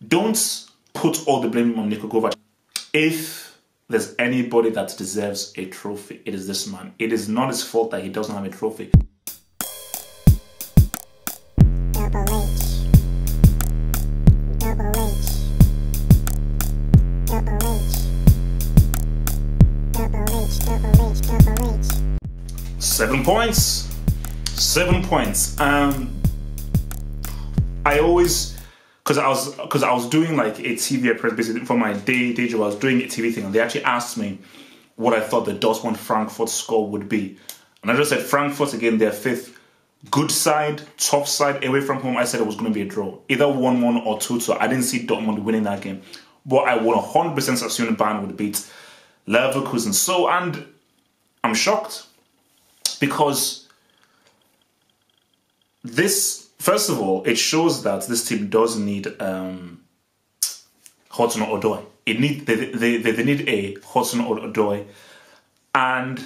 don't put all the blame on Niko Kovac. If there's anybody that deserves a trophy, it is this man. It is not his fault that he doesn't have a trophy. Double H. 7 points. 7 points. I always, because I was doing like a TV press basically for my day job. I was doing a TV thing, and they actually asked me what I thought the Dortmund Frankfurt score would be, and I just said Frankfurt again. Their fifth, good side, top side, away from home. I said it was going to be a draw, either 1-1 or 2-2. I didn't see Dortmund winning that game, but I would 100% assume Bayern would beat Leverkusen. So, and I'm shocked because this, first of all, it shows that this team does need Hudson-Odoi. They need a Hudson-Odoi, and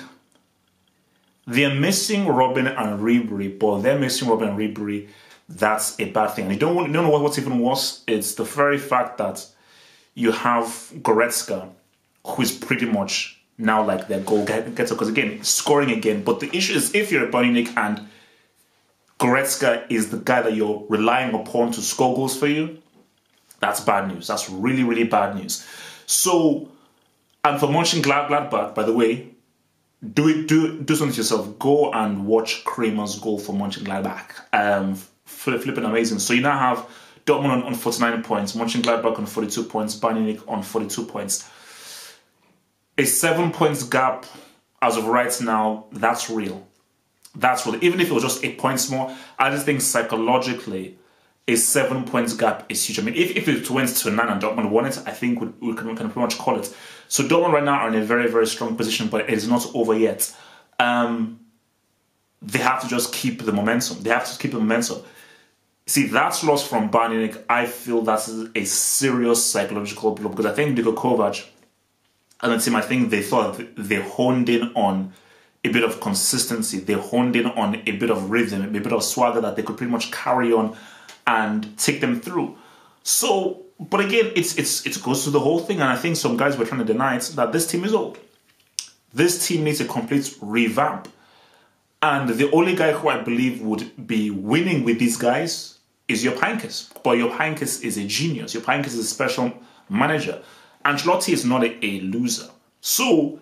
they're missing Robin and Ribery. But they're missing Robin and Ribery. That's a bad thing. And you don't know what's even worse. It's the very fact that you have Goretzka, who is pretty much now like their goal getter, because again, scoring again. But the issue is, if you're a Bayern Munich and Goretzka is the guy that you're relying upon to score goals for you, that's bad news. That's really, really bad news. So, and for Mönchengladbach, by the way, do something to yourself. Go and watch Kramer's goal for Mönchengladbach. Flipping amazing. So you now have Dortmund on 49 points, Mönchengladbach on 42 points, Bayern Munich on 42 points. A 7 points gap as of right now, that's real. That's real. Even if it was just 8 points more, I just think psychologically, a 7 points gap is huge. I mean, if it went to 9 and Dortmund won it, I think we can pretty much call it. So Dortmund right now are in a very, very strong position, but it is not over yet. They have to just keep the momentum. They have to keep the momentum. See, that's loss from Bayern Munich. I feel that's a serious psychological blow, because I think Niko Kovac and the team, I think they thought they honed in on a bit of consistency. They honed in on a bit of rhythm, a bit of swagger that they could pretty much carry on and take them through. So, but again, it goes to the whole thing, and I think some guys were trying to deny it, that this team is old. This team needs a complete revamp. And the only guy who I believe would be winning with these guys is Jupp Heynckes. But Jupp Heynckes is a genius. Jupp Heynckes is a special manager. Ancelotti is not a loser. So,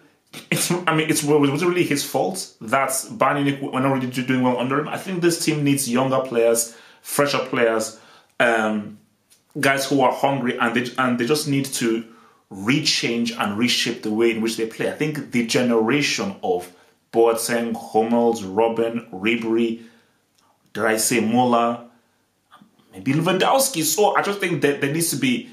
it wasn't really his fault that Bayern Munich were not really doing well under him. I think this team needs younger players, fresher players, guys who are hungry, and they just need to rechange and reshape the way in which they play. I think the generation of Boateng, Hummels, Robin, Ribery, did I say Muller, maybe Lewandowski. So I just think that there needs to be,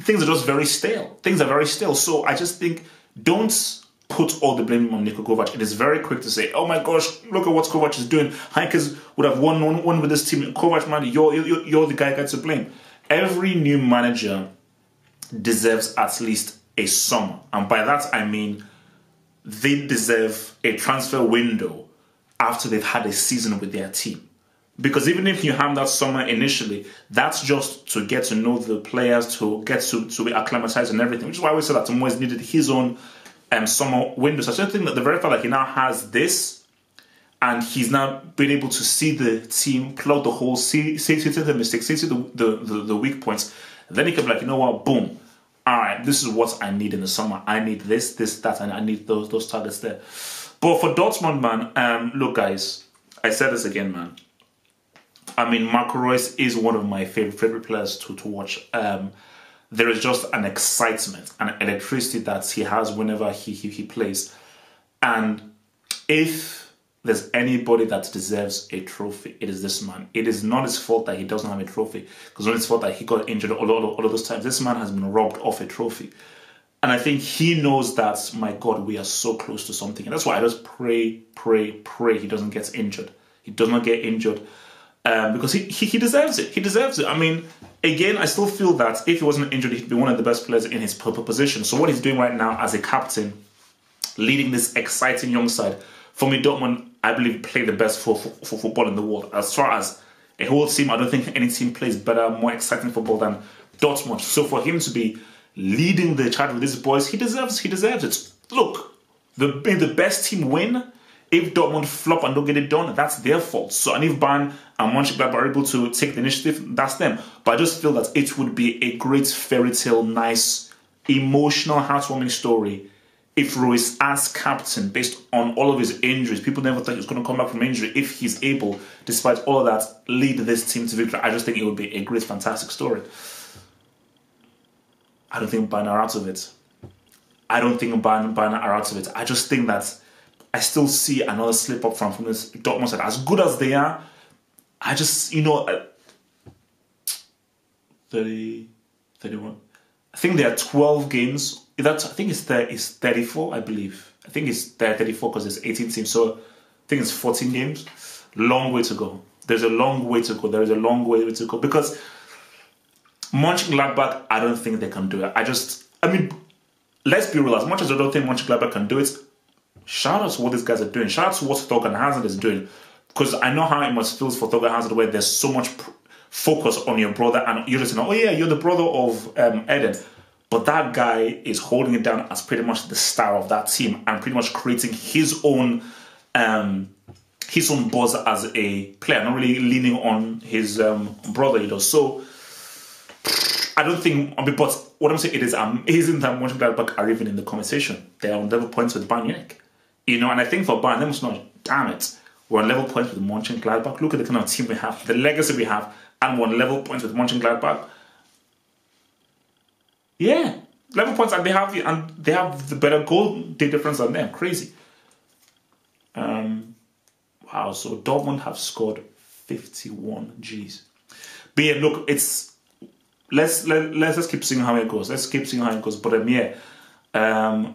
things are just very stale. Things are very stale. So I just think, don't put all the blame on Niko Kovac. It is very quick to say, oh my gosh, look at what Kovac is doing. Heynckes would have won with this team. Kovac, man, you're the guy to blame. Every new manager deserves at least a summer. And by that, I mean, they deserve a transfer window after they've had a season with their team. Because even if you have that summer initially, that's just to get to know the players, to get to be acclimatized and everything. Which is why we said that Moyes needed his own summer window. So I still think that the very fact that he now has this, and he's now been able to see the team plug the hole, see the mistakes, see the weak points, then he can be like, you know what, boom. All right, this is what I need in the summer. I need this, that, and I need those targets there. But for Dortmund, man, look, guys, I said this again, man. I mean, Marco Reus is one of my favorite players to watch. There is just an excitement and electricity that he has whenever he plays. And if there's anybody that deserves a trophy, it is this man. It is not his fault that he doesn't have a trophy, because it's not his fault that he got injured all of those times. This man has been robbed of a trophy. And I think he knows that, my God, we are so close to something. And that's why I just pray he doesn't get injured. He does not get injured. Because he deserves it. He deserves it. I mean, again, I still feel that if he wasn't injured, he'd be one of the best players in his position. So what he's doing right now as a captain, leading this exciting young side, for me, Dortmund, I believe, play the best football in the world. As far as a whole team. I don't think any team plays better, more exciting football than Dortmund. So for him to be leading the charge with these boys, he deserves it. Look, the best team win. If Dortmund flop and don't get it done, that's their fault. So, and if Bayern and Mönchengladbach are able to take the initiative, that's them. But I just feel that it would be a great fairy tale, nice, emotional, heartwarming story if Ruiz, as captain, based on all of his injuries, people never thought he was going to come back from injury, if he's able, despite all of that, lead this team to victory. I just think it would be a great, fantastic story. I don't think Bayern are out of it. I just think that I still see another slip up from this Dortmund side. As good as they are, I just, 30, 31. I think there are 12 games. I think it's 34, I believe. I think it's 34 because there's 18 teams. So I think it's 14 games. Long way to go. There's a long way to go. There is a long way to go. Because Mönchengladbach, I don't think they can do it. Let's be real. As much as I don't think Mönchengladbach can do it, shout out to what these guys are doing. Shout out to what Thorgan Hazard is doing. Because I know how it must feel for Thorgan Hazard where there's so much focus on your brother and you're just, you're the brother of Eden. But that guy is holding it down as pretty much the star of that team and pretty much creating his own buzz as a player, not really leaning on his brother, So I don't think, but what I'm saying, it is amazing that Mönchengladbach are even in the conversation. They're on level points with Bayern Munich. And I think for Bayern, they must know, damn it, we're on level points with Mönchengladbach. Look at the kind of team we have, the legacy we have, and we're on level points with Mönchengladbach. Yeah, level points, and they have the better goal difference than them. Crazy. Wow. So Dortmund have scored 51 Gs. But yeah, look, let's just keep seeing how it goes. But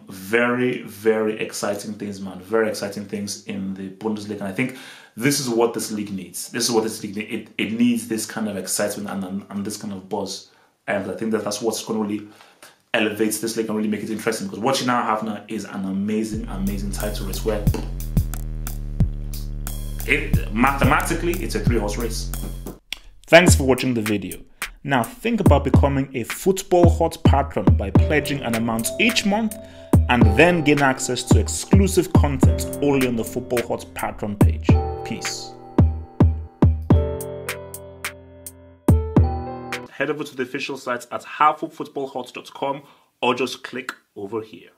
very, very exciting things, man. Very exciting things in the Bundesliga. And I think this is what this league needs. It needs this kind of excitement and this kind of buzz. And I think that's what's going to really elevate this league and really make it interesting. Because what you now have now is an amazing, amazing title race where mathematically it's a 3-horse race. Thanks for watching the video. Now think about becoming a Football Hot patron by pledging an amount each month and then gain access to exclusive content only on the Football Hot patron page. Peace. Head over to the official site at halffootballhot.com or just click over here.